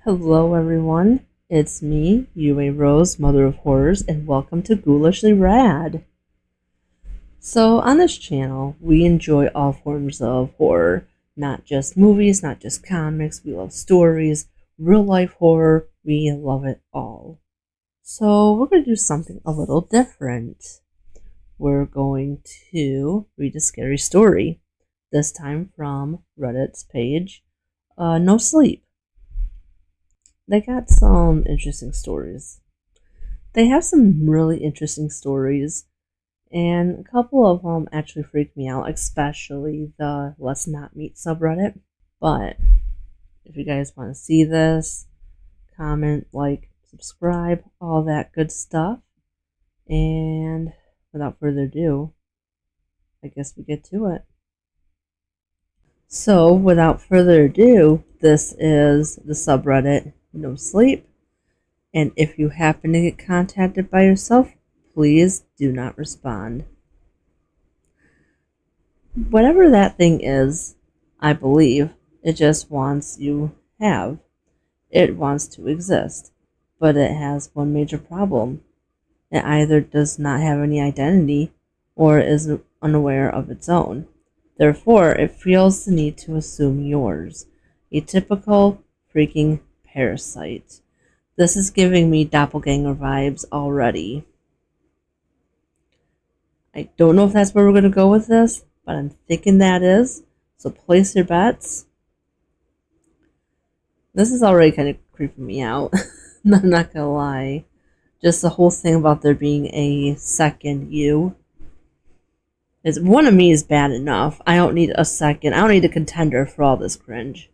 Hello, everyone. It's me, Yue Rose, Mother of Horrors, and welcome to Ghoulishly Rad. So, on this channel, we enjoy all forms of horror, not just movies, not just comics. We love stories, real life horror. We love it all. So, we're going to do something a little different. We're going to read a scary story, this time from Reddit's page, No Sleep. They got some interesting stories. They have some really interesting stories, and a couple of them actually freaked me out, especially the Let's Not Meet subreddit. But if you guys want to see this, comment, like, subscribe, all that good stuff. And without further ado, I guess we get to it. So, without further ado, this is the subreddit No Sleep. And if you happen to get contacted by yourself, please do not respond. Whatever that thing is, I believe, it just wants you have. It wants to exist. But it has one major problem. It either does not have any identity or is unaware of its own. Therefore, it feels the need to assume yours. A typical freaking parasite. This is giving me doppelganger vibes already. I don't know if that's where we're going to go with this, but I'm thinking that is. So place your bets. This is already kind of creeping me out. I'm not going to lie. Just the whole thing about there being a second you. One of me is bad enough. I don't need a second. I don't need a contender for all this cringe.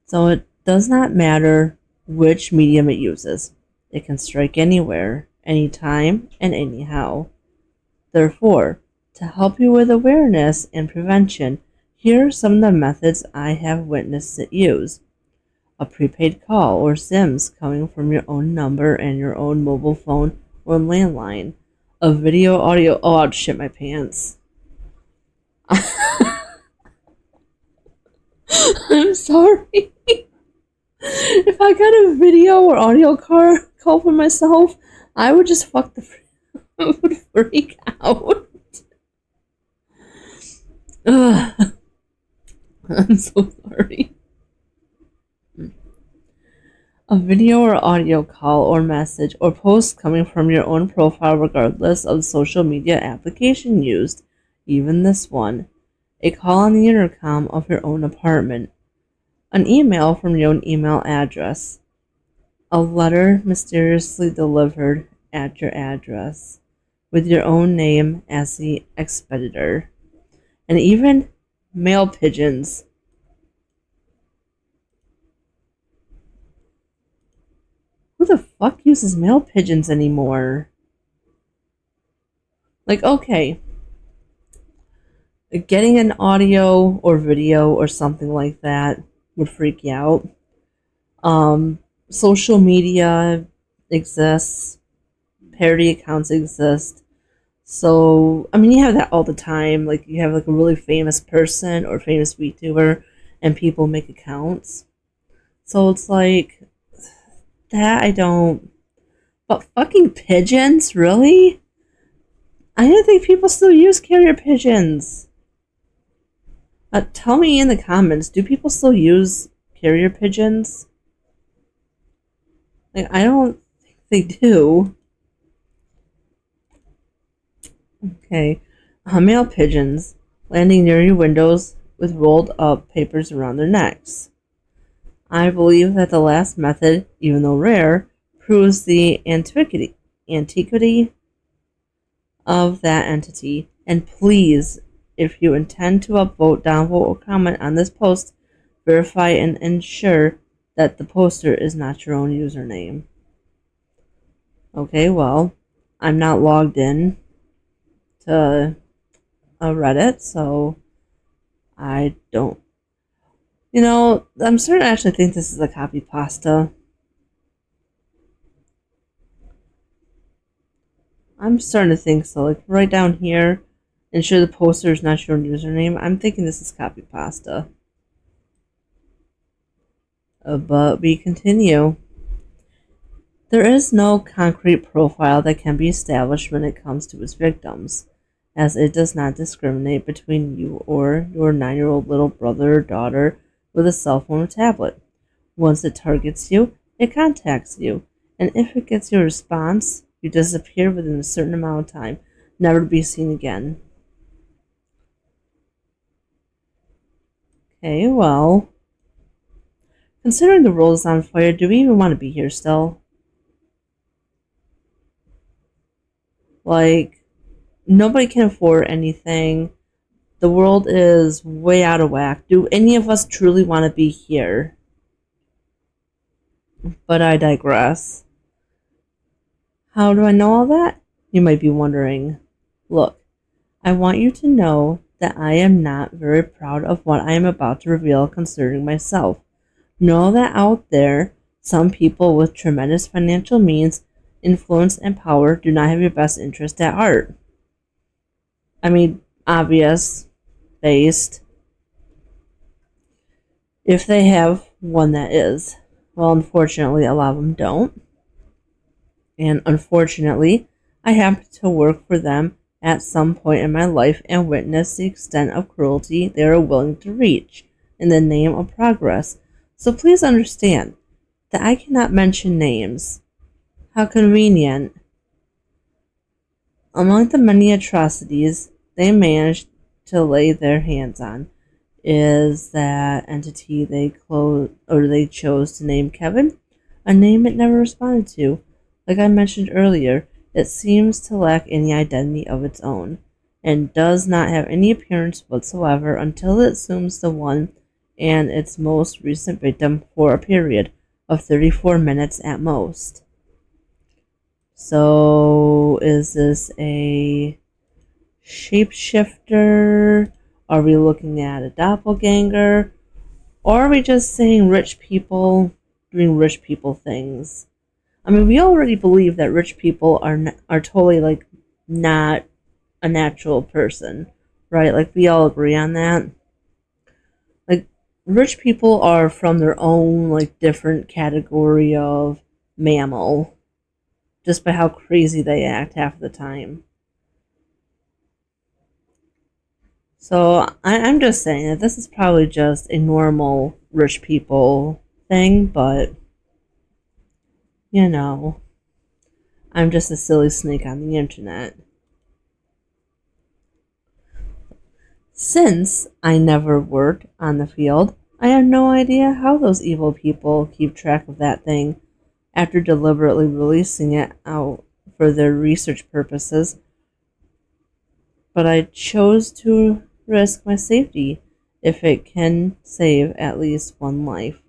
So it does not matter which medium it uses. It can strike anywhere, anytime, and anyhow. Therefore, to help you with awareness and prevention, here are some of the methods I have witnessed it use. A prepaid call or SIMs coming from your own number and your own mobile phone or landline. A video, audio. Oh, I'd shit my pants. I'm sorry. If I got a video or audio call for myself, I would just I would freak out. Ugh. I'm so sorry. A video or audio call or message or post coming from your own profile regardless of the social media application used, even this one. A call on the intercom of your own apartment. An email from your own email address. A letter mysteriously delivered at your address with your own name as the expeditor. And even mail pigeons. Who the fuck uses mail pigeons anymore? Like, okay, getting an audio or video or something like that would freak you out. Social media exists, parody accounts exist. So, I mean, you have that all the time. Like, you have like a really famous person or famous VTuber, and people make accounts. So it's like that. I don't. But fucking pigeons, really? I don't think people still use carrier pigeons. Tell me in the comments, do people still use carrier pigeons? Like, I don't think they do. Okay. Mail pigeons landing near your windows with rolled up papers around their necks. I believe that the last method, even though rare, proves the antiquity of that entity. And please, if you intend to upvote, downvote, or comment on this post, verify and ensure that the poster is not your own username. Okay, well, I'm not logged in to a Reddit, so I don't. You know, I'm starting to actually think this is a copy pasta. I'm starting to think so. Like, right down here, ensure the poster is not your own username. I'm thinking this is copy pasta. But we continue. There is no concrete profile that can be established when it comes to its victims, as it does not discriminate between you or your 9-year-old little brother or daughter with a cell phone or tablet. Once it targets you, it contacts you, and if it gets your response, you disappear within a certain amount of time, never to be seen again. Okay, well, considering the world is on fire, do we even want to be here still? Like, nobody can afford anything. The world is way out of whack. Do any of us truly want to be here? But I digress. How do I know all that? You might be wondering. Look, I want you to know that I am not very proud of what I am about to reveal concerning myself. Know that out there, some people with tremendous financial means, influence, and power do not have your best interest at heart. I mean, obvious, based. If they have one that is. Well, unfortunately, a lot of them don't. And unfortunately, I happened to work for them at some point in my life and witness the extent of cruelty they are willing to reach in the name of progress. So please understand that I cannot mention names. How convenient. Among the many atrocities they managed to lay their hands on is that entity they chose to name Kevin, a name it never responded to. Like I mentioned earlier, it seems to lack any identity of its own, and does not have any appearance whatsoever until it assumes the one and its most recent victim for a period of 34 minutes at most. So, is this a shapeshifter? Are we looking at a doppelganger? Or are we just saying rich people doing rich people things? I mean, we already believe that rich people are totally like not a natural person, right? Like we all agree on that. Like rich people are from their own like different category of mammal, just by how crazy they act half the time. So I'm just saying that this is probably just a normal rich people thing, but you know, I'm just a silly snake on the internet. Since I never worked on the field, I have no idea how those evil people keep track of that thing after deliberately releasing it out for their research purposes, but I chose to risk my safety if it can save at least one life.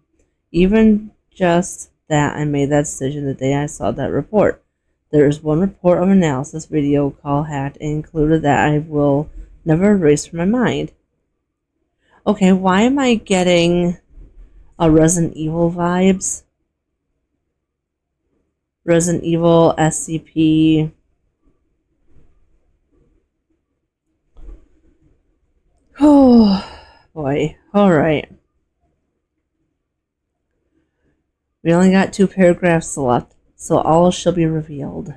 Even just that, I made that decision the day I saw that report. There is one report of analysis video call hacked and included that I will never erase from my mind. Okay, why am I getting a Resident Evil vibes? Resident Evil SCP. Oh boy. Alright. We only got 2 paragraphs left, so all shall be revealed.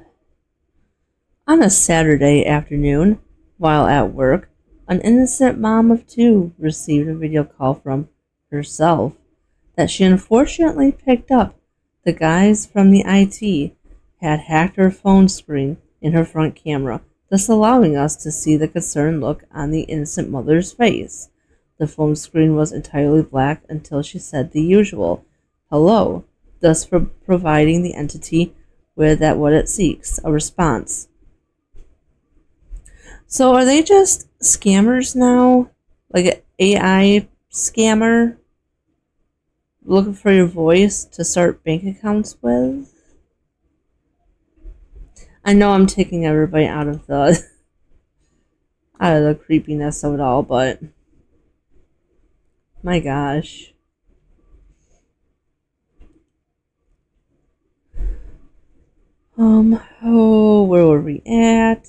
On a Saturday afternoon, while at work, an innocent mom of two received a video call from herself that she unfortunately picked up. The guys from the IT had hacked her phone screen in her front camera, thus allowing us to see the concerned look on the innocent mother's face. The phone screen was entirely black until she said the usual, hello, thus providing the entity with that what it seeks, a response. So are they just scammers now? Like an AI scammer looking for your voice to start bank accounts with? I know I'm taking everybody out of the out of the creepiness of it all, but my gosh. Oh, where were we at?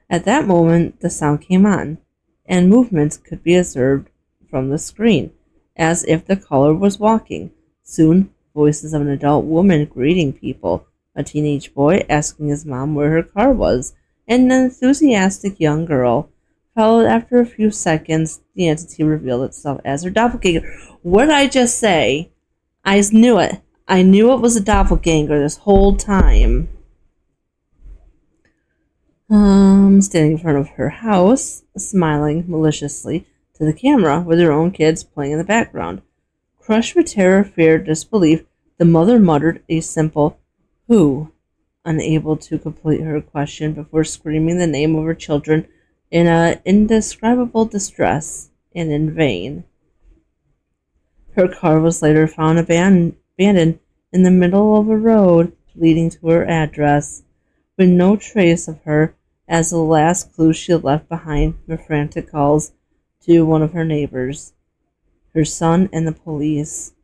At that moment, the sound came on, and movements could be observed from the screen. as if the caller was walking. Soon, voices of an adult woman greeting people, a teenage boy asking his mom where her car was, and an enthusiastic young girl. Followed after a few seconds, the entity revealed itself as her doppelganger. What did I just say? I knew it. I knew it was a doppelganger this whole time. Standing in front of her house, smiling maliciously to the camera with her own kids playing in the background. Crushed with terror, fear, disbelief, the mother muttered a simple, "Who?" unable to complete her question before screaming the name of her children in indescribable distress, and in vain. Her car was later found abandoned in the middle of a road leading to her address, with no trace of her as the last clue she had left behind were frantic calls to one of her neighbors, her son, and the police.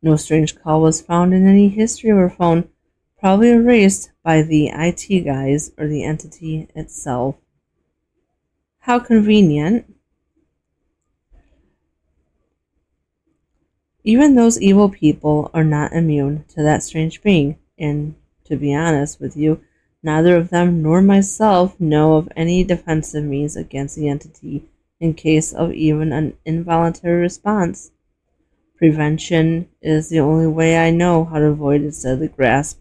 No strange call was found in any history of her phone, probably erased by the IT guys or the entity itself. How convenient. Even those evil people are not immune to that strange being, and to be honest with you, neither of them nor myself know of any defensive means against the entity in case of even an involuntary response. Prevention is the only way I know how to avoid its deadly grasp.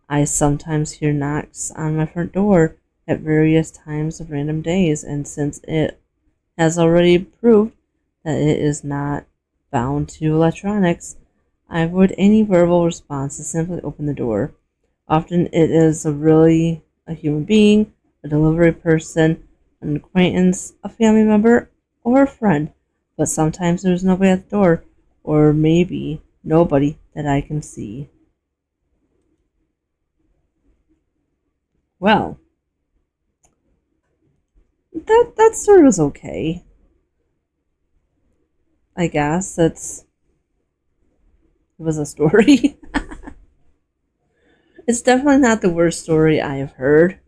I sometimes hear knocks on my front door at various times of random days, and since it has already proved that it is not bound to electronics, I avoid any verbal response to simply open the door. Often it is a human being, a delivery person, an acquaintance, a family member, or a friend, but sometimes there's nobody at the door, or maybe nobody that I can see. Well, that story was okay. I guess it was a story. It's definitely not the worst story I have heard.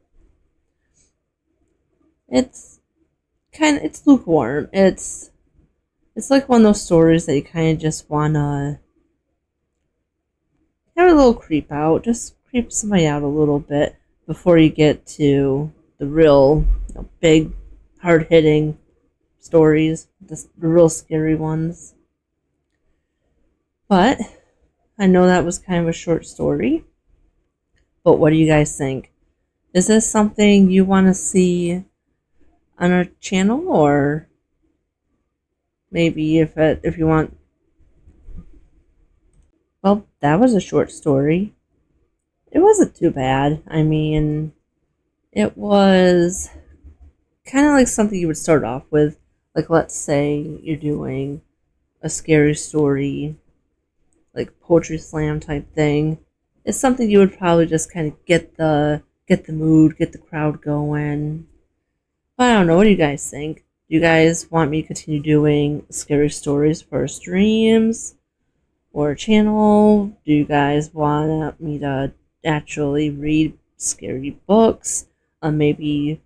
It's it's lukewarm. It's like one of those stories that you kind of just wanna have a little creep out, just creep somebody out a little bit before you get to the real big, hard hitting stories, the real scary ones. But I know that was kind of a short story. But what do you guys think? Is this something you want to see on our channel, or maybe if you want? Well, that was a short story. It wasn't too bad. I mean, it was kind of like something you would start off with. Like, let's say you're doing a scary story, like poetry slam type thing. It's something you would probably just kind of get the mood, get the crowd going. But I don't know. What do you guys think? Do you guys want me to continue doing scary stories for streams or channel? Do you guys want me to actually read scary books? Maybe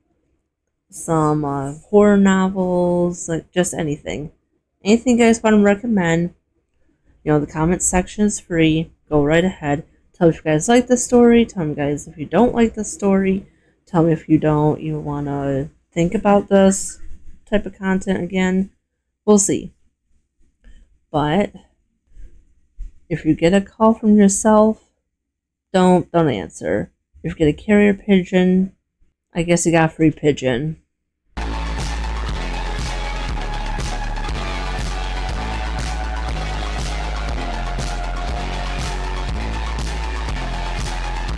some horror novels, like just anything. Anything you guys want to recommend? The comment section is free. Go right ahead. Tell me if you guys like the story. Tell me guys if you don't like the story. Tell me if you want to think about this type of content again. We'll see. But if you get a call from yourself, don't answer. If you get a carrier pigeon, I guess you got a free pigeon.